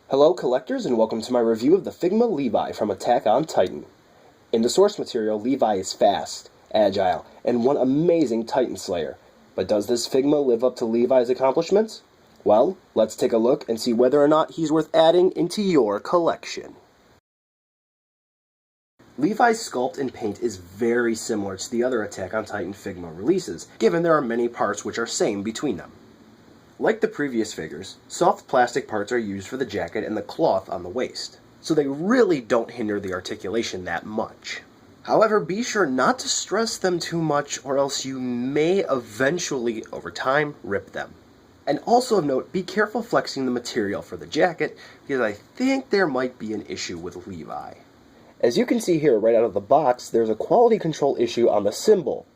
Hello collectors and welcome to my review of the Figma Levi from Attack on Titan. In the source material, Levi is fast, agile, and one amazing Titan Slayer. But does this Figma live up to Levi's accomplishments? Well, let's take a look and see whether or not he's worth adding into your collection. Levi's Sculpt and Paint is very similar to the other Attack on Titan Figma releases, given there are many parts which are same between them. Like the previous figures, soft plastic parts are used for the jacket and the cloth on the waist, so they really don't hinder the articulation that much. However, be sure not to stress them too much or else you may eventually, over time, rip them. And also of note, be careful flexing the material for the jacket, because I think there might be an issue with Levi. As you can see here right out of the box, there's a quality control issue on the symbol.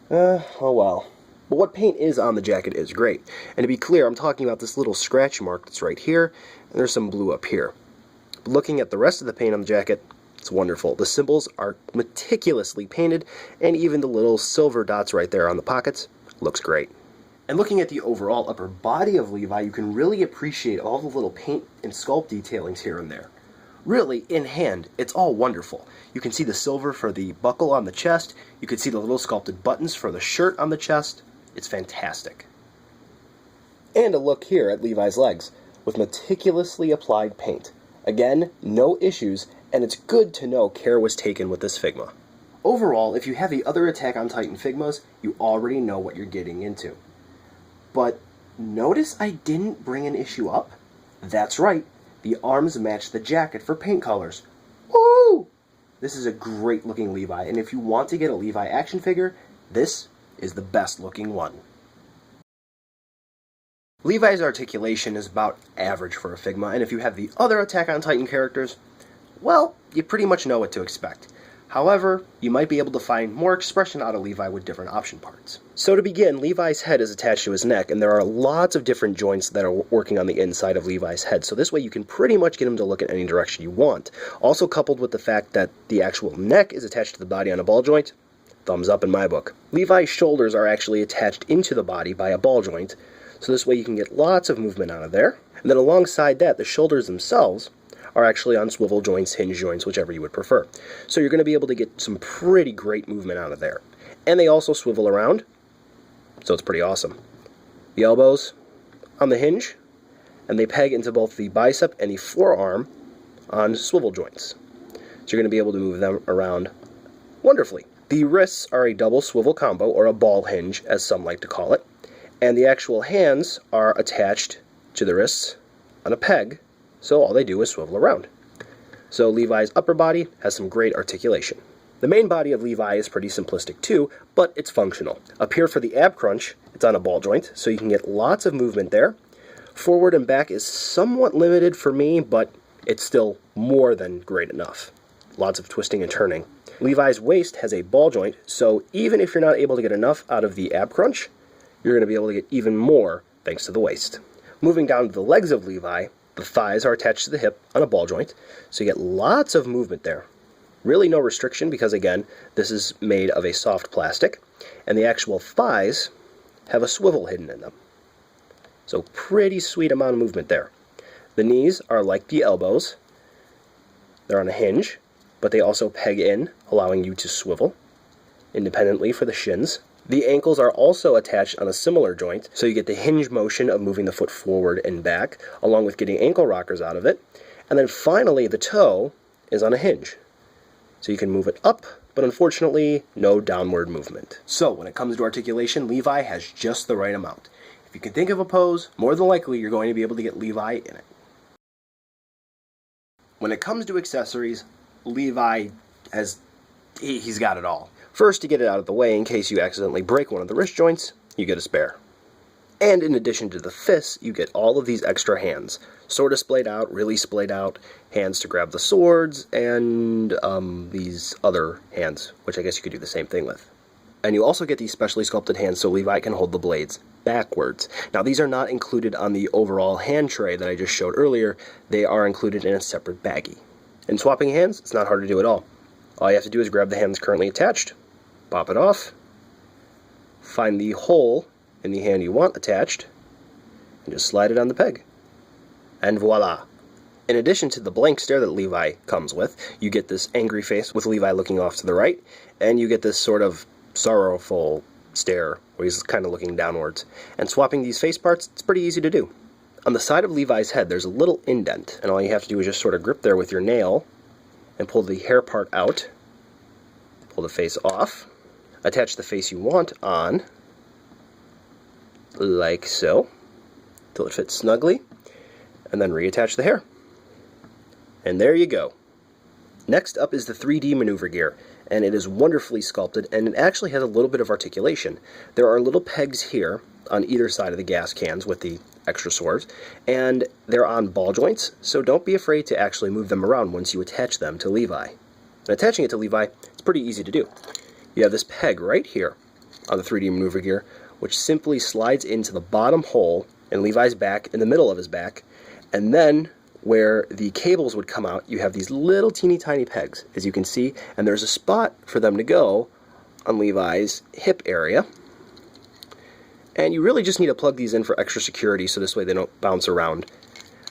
Oh well. But what paint is on the jacket is great. And to be clear, I'm talking about this little scratch mark that's right here, and there's some blue up here. But looking at the rest of the paint on the jacket, it's wonderful. The symbols are meticulously painted, and even the little silver dots right there on the pockets looks great. And looking at the overall upper body of Levi, you can really appreciate all the little paint and sculpt detailings here and there. Really, in hand, it's all wonderful. You can see the silver for the buckle on the chest, you can see the little sculpted buttons for the shirt on the chest. It's fantastic. And a look here at Levi's legs, with meticulously applied paint. Again, no issues, and it's good to know care was taken with this Figma. Overall, if you have the other Attack on Titan Figmas, you already know what you're getting into. But notice I didn't bring an issue up? That's right, the arms match the jacket for paint colors. Woo! This is a great looking Levi, and if you want to get a Levi action figure, this is the best looking one. Levi's articulation is about average for a Figma, and if you have the other Attack on Titan characters, well, you pretty much know what to expect. However, you might be able to find more expression out of Levi with different option parts. So to begin, Levi's head is attached to his neck, and there are lots of different joints that are working on the inside of Levi's head, so this way you can pretty much get him to look in any direction you want. Also coupled with the fact that the actual neck is attached to the body on a ball joint, thumbs up in my book. Levi's shoulders are actually attached into the body by a ball joint, so this way you can get lots of movement out of there. And then alongside that, the shoulders themselves are actually on swivel joints, hinge joints, whichever you would prefer. So you're going to be able to get some pretty great movement out of there. And they also swivel around, so it's pretty awesome. The elbows on the hinge, and they peg into both the bicep and the forearm on swivel joints. So you're going to be able to move them around wonderfully. The wrists are a double swivel combo, or a ball hinge, as some like to call it, and the actual hands are attached to the wrists on a peg, so all they do is swivel around. So Levi's upper body has some great articulation. The main body of Levi is pretty simplistic too, but it's functional. Up here for the ab crunch, it's on a ball joint, so you can get lots of movement there. Forward and back is somewhat limited for me, but it's still more than great enough. Lots of twisting and turning. Levi's waist has a ball joint, so even if you're not able to get enough out of the ab crunch, you're going to be able to get even more thanks to the waist. Moving down to the legs of Levi, the thighs are attached to the hip on a ball joint, so you get lots of movement there. Really no restriction because, again, this is made of a soft plastic, and the actual thighs have a swivel hidden in them. So pretty sweet amount of movement there. The knees are like the elbows. They're on a hinge, but they also peg in, allowing you to swivel independently for the shins. The ankles are also attached on a similar joint, so you get the hinge motion of moving the foot forward and back, along with getting ankle rockers out of it. And then finally, the toe is on a hinge, so you can move it up, but unfortunately, no downward movement. So when it comes to articulation, Levi has just the right amount. If you can think of a pose, more than likely you're going to be able to get Levi in it. When it comes to accessories, Levi he's got it all. First, to get it out of the way in case you accidentally break one of the wrist joints, you get a spare. And in addition to the fists, you get all of these extra hands. Sort of splayed out, really splayed out, hands to grab the swords, and these other hands, which I guess you could do the same thing with. And you also get these specially sculpted hands so Levi can hold the blades backwards. Now these are not included on the overall hand tray that I just showed earlier, they are included in a separate baggie. In swapping hands, it's not hard to do at all. All you have to do is grab the hand that's currently attached, pop it off, find the hole in the hand you want attached, and just slide it on the peg. And voila! In addition to the blank stare that Levi comes with, you get this angry face with Levi looking off to the right, and you get this sort of sorrowful stare where he's kind of looking downwards. And swapping these face parts, it's pretty easy to do. On the side of Levi's head, there's a little indent, and all you have to do is just sort of grip there with your nail and pull the hair part out, pull the face off, attach the face you want on, like so, till it fits snugly, and then reattach the hair. And there you go. Next up is the 3D maneuver gear, and it is wonderfully sculpted, and it actually has a little bit of articulation. There are little pegs here on either side of the gas cans with the extra swords, and they're on ball joints, so don't be afraid to actually move them around once you attach them to Levi. And attaching it to Levi, it's pretty easy to do. You have this peg right here on the 3D maneuver gear, which simply slides into the bottom hole in Levi's back, in the middle of his back, and then where the cables would come out, you have these little teeny tiny pegs, as you can see, and there's a spot for them to go on Levi's hip area. And you really just need to plug these in for extra security, so this way they don't bounce around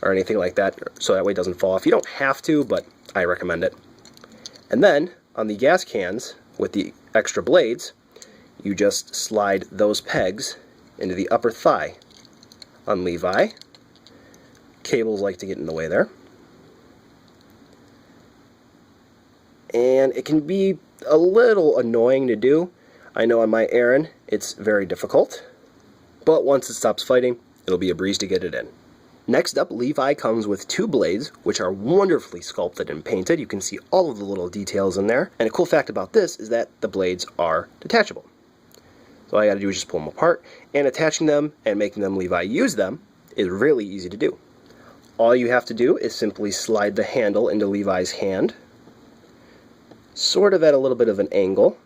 or anything like that, so that way it doesn't fall off. You don't have to, but I recommend it. And then, on the gas cans, with the extra blades, you just slide those pegs into the upper thigh on Levi. Cables like to get in the way there. And it can be a little annoying to do. I know on my Aaron it's very difficult, but once it stops fighting, it'll be a breeze to get it in. Next up, Levi comes with two blades, which are wonderfully sculpted and painted. You can see all of the little details in there. And a cool fact about this is that the blades are detachable. So all you gotta do is just pull them apart, and attaching them and making them Levi use them is really easy to do. All you have to do is simply slide the handle into Levi's hand, sort of at a little bit of an angle,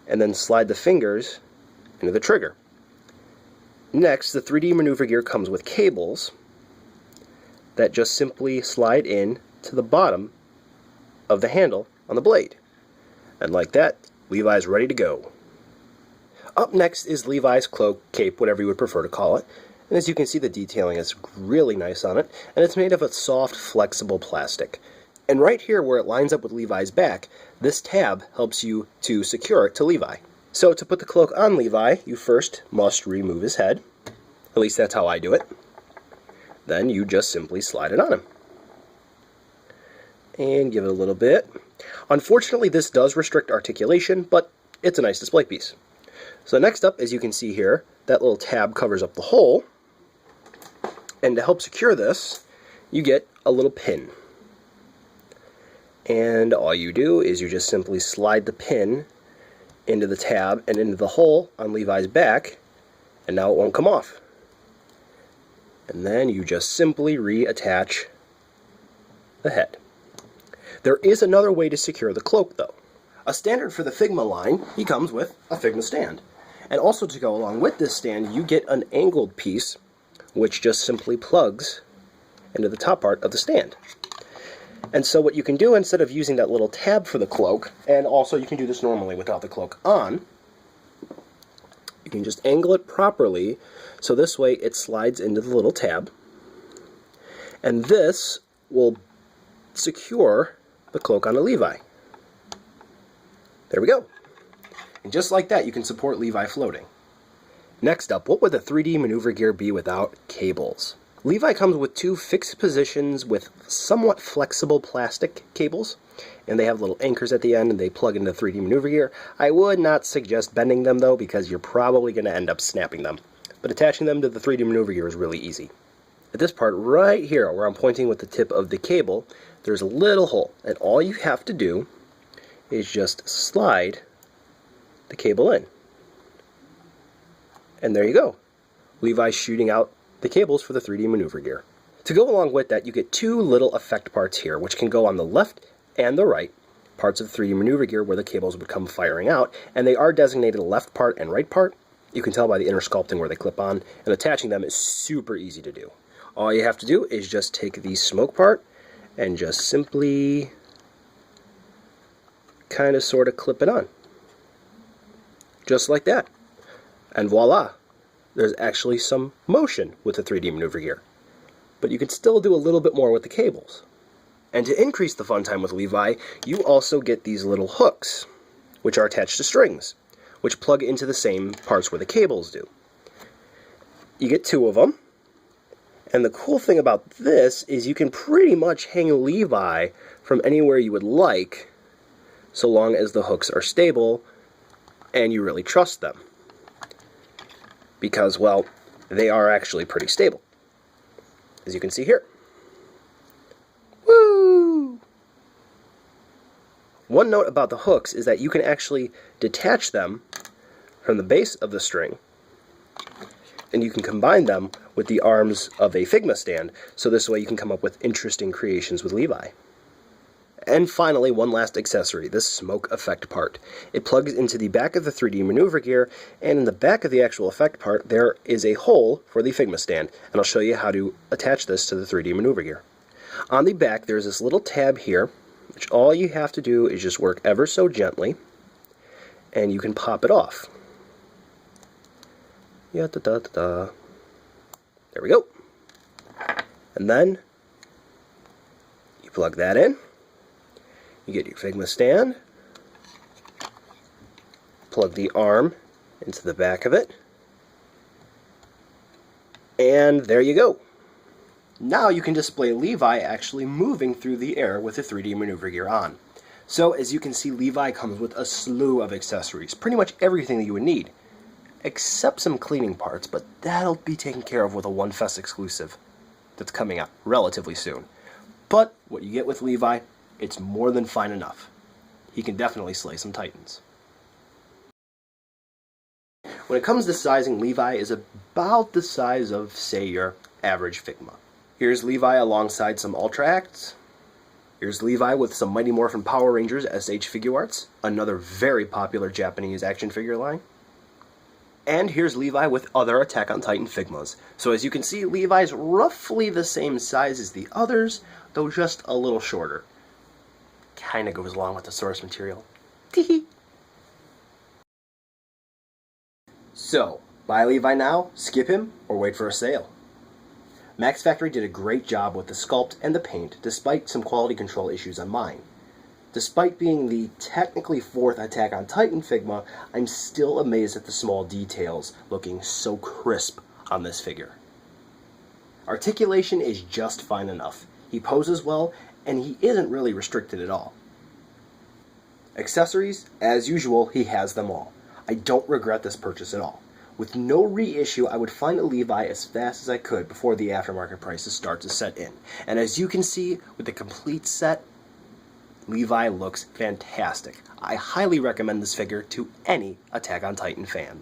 and then slide the fingers into the trigger. Next, the 3D maneuver gear comes with cables that just simply slide in to the bottom of the handle on the blade. And like that, Levi's ready to go. Up next is Levi's cloak, cape, whatever you would prefer to call it. And as you can see, the detailing is really nice on it, and it's made of a soft, flexible plastic. And right here where it lines up with Levi's back, this tab helps you to secure it to Levi. So to put the cloak on Levi, you first must remove his head. At least that's how I do it. Then you just simply slide it on him. And give it a little bit. Unfortunately, this does restrict articulation, but it's a nice display piece. So next up, as you can see here, that little tab covers up the hole. And to help secure this, you get a little pin. And all you do is you just simply slide the pin into the tab and into the hole on Levi's back, and now it won't come off. And then you just simply reattach the head. There is another way to secure the cloak, though. A standard for the Figma line, he comes with a Figma stand. And also to go along with this stand, you get an angled piece, which just simply plugs into the top part of the stand. And so what you can do, instead of using that little tab for the cloak, and also you can do this normally without the cloak on, you can just angle it properly, so this way it slides into the little tab, and this will secure the cloak onto Levi. There we go. And just like that, you can support Levi floating. Next up, what would the 3D maneuver gear be without cables? Levi comes with two fixed positions with somewhat flexible plastic cables, and they have little anchors at the end and they plug into 3D maneuver gear. I would not suggest bending them though, because you're probably going to end up snapping them. But attaching them to the 3D maneuver gear is really easy. At this part right here, where I'm pointing with the tip of the cable, there's a little hole, and all you have to do is just slide the cable in. And there you go. Levi's shooting out the cables for the 3D maneuver gear. To go along with that, you get two little effect parts here, which can go on the left and the right parts of the 3D maneuver gear where the cables would come firing out, and they are designated left part and right part. You can tell by the inner sculpting where they clip on, and attaching them is super easy to do. All you have to do is just take the smoke part and just simply kind of sort of clip it on. Just like that. And voila! There's actually some motion with the 3D maneuver gear. but you could still do a little bit more with the cables. And to increase the fun time with Levi, you also get these little hooks, which are attached to strings, which plug into the same parts where the cables do. You get 2 of them, and the cool thing about this is you can pretty much hang Levi from anywhere you would like, so long as the hooks are stable and you really trust them. Because, well, they are actually pretty stable, as you can see here. Woo! One note about the hooks is that you can actually detach them from the base of the string, and you can combine them with the arms of a Figma stand, so this way you can come up with interesting creations with Levi. And finally, one last accessory, this smoke effect part. It plugs into the back of the 3D maneuver gear, and in the back of the actual effect part, there is a hole for the Figma stand, and I'll show you how to attach this to the 3D maneuver gear. On the back, there's this little tab here, which all you have to do is just work ever so gently, and you can pop it off. Yeah, there we go. And then you plug that in. You get your Figma stand, plug the arm into the back of it, and there you go. Now you can display Levi actually moving through the air with the 3D maneuver gear on. So as you can see, Levi comes with a slew of accessories, pretty much everything that you would need, except some cleaning parts, but that'll be taken care of with a One Fest exclusive that's coming out relatively soon. But what you get with Levi, it's more than fine enough. He can definitely slay some titans. When it comes to sizing, Levi is about the size of, say, your average Figma. Here's Levi alongside some Ultra Acts. Here's Levi with some Mighty Morphin Power Rangers SH Figuarts, another very popular Japanese action figure line. And here's Levi with other Attack on Titan Figmas. So as you can see, Levi's roughly the same size as the others, though just a little shorter. Kinda goes along with the source material. Teehee. So, buy Levi now, skip him, or wait for a sale. Max Factory did a great job with the sculpt and the paint, despite some quality control issues on mine. Despite being the technically 4th Attack on Titan Figma, I'm still amazed at the small details looking so crisp on this figure. Articulation is just fine enough. He poses well, and he isn't really restricted at all. Accessories, as usual, he has them all. I don't regret this purchase at all. With no reissue, I would find a Levi as fast as I could before the aftermarket prices start to set in. And as you can see, with the complete set, Levi looks fantastic. I highly recommend this figure to any Attack on Titan fan.